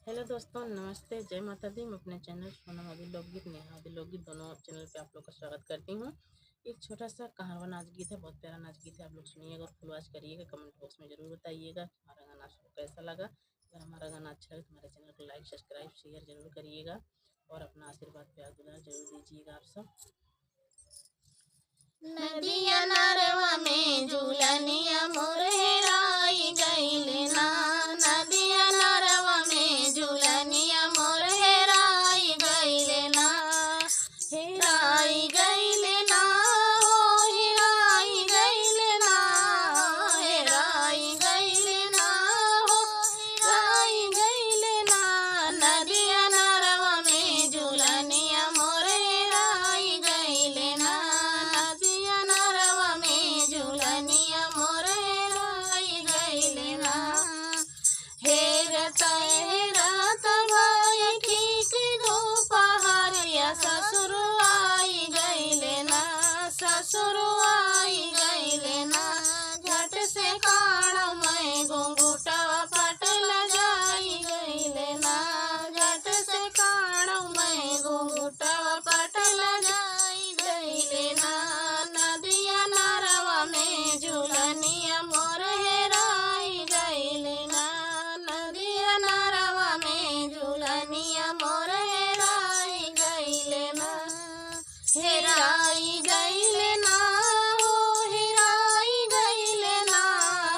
Hello दोस्तों, नमस्ते, जय माता दी। मैं अपने चैनल सोनम आदि लोकगीत, नेहा आदि लोकगीत दोनों चैनल पे आप लोग का स्वागत करती हूँ। एक छोटा सा कहारवा नाच गीत है, बहुत प्यारा नाच गीत है। आप लोग सुनिएगा और फुल वॉच करिएगा। कमेंट बॉक्स में ज़रूर बताइएगा कि हमारा गाना आपको कैसा लगा। अगर हमारा गाना अच्छा लगे तो हमारे चैनल को लाइक, सब्सक्राइब, शेयर जरूर करिएगा और अपना आशीर्वाद प्यार दुलार जरूर दीजिएगा आप सब। नदिया नरवा में झूलनिया मोर हेराई गइले ना। नदिया नरवा में झूलनिया मोर हेराई गइले ना। हेराई गइले ना हो हेराई गइले ना। हेराई गइले ना हो हेराई गइले ना। नदिया नरवा में झूलनिया मोर हेराई गइले ना। नदिया नरवा में झूलनिया मोर हेराई गइले ना। हेरत हेरत भाई ठीक दोपहरिया ससुर आई गइले ना। ससुर आई गइले ना। झट से काढ़ मैं घुंघुटवा पटल जाई गइले ना। झट से काढ़ मैं घुंघुटवा पटल जाई गइले ना। नदिया नरवा में झूलनिया मोर हेराई गइले ना। नदिया नरवा में झूलनिया मोर हेराई गइले ना। हेराई गइले ना हो हेराई गइले ना।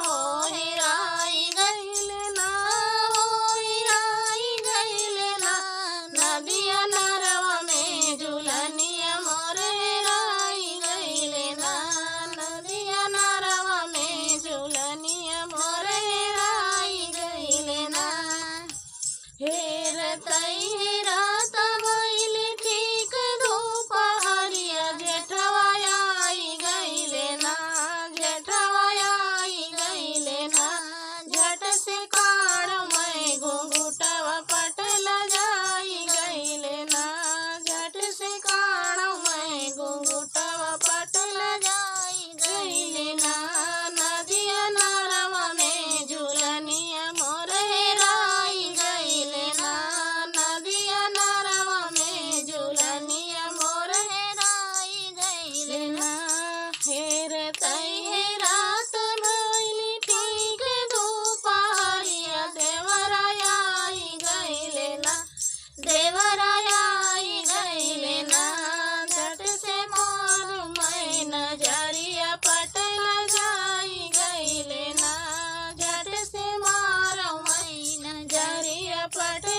हो हेराई गइले ना हो हेराई गइले ना। नदिया नरवा में झूलनिया मोर हेराई गइले ना। नदिया नरवा में झूलनिया मोर हेराई गइले ना। हेरतई हेरत भइल ठीक दोपहरिया जेठवा आई गइले ना। जेठवा आई गइले ना। झट से काढ़ मैं घुंघुटवा पटल जाई गइले ना। झट से काढ़ मैं घुंघुटवा पटल जाई गइले ना। नदिया नरवा में झूलनिया मोर हेराई गइले ना। नदिया नरवा में झूलनिया मोर हेराई गइले ना। हेरतई हेरत भइल ठीक दोपहरिया देवरा आई गइले ना। देवरा आई गइले ना। झट से मोर मैं नजरिया पटल जाई गइले ना। झट से मार मैं नजरिया पटल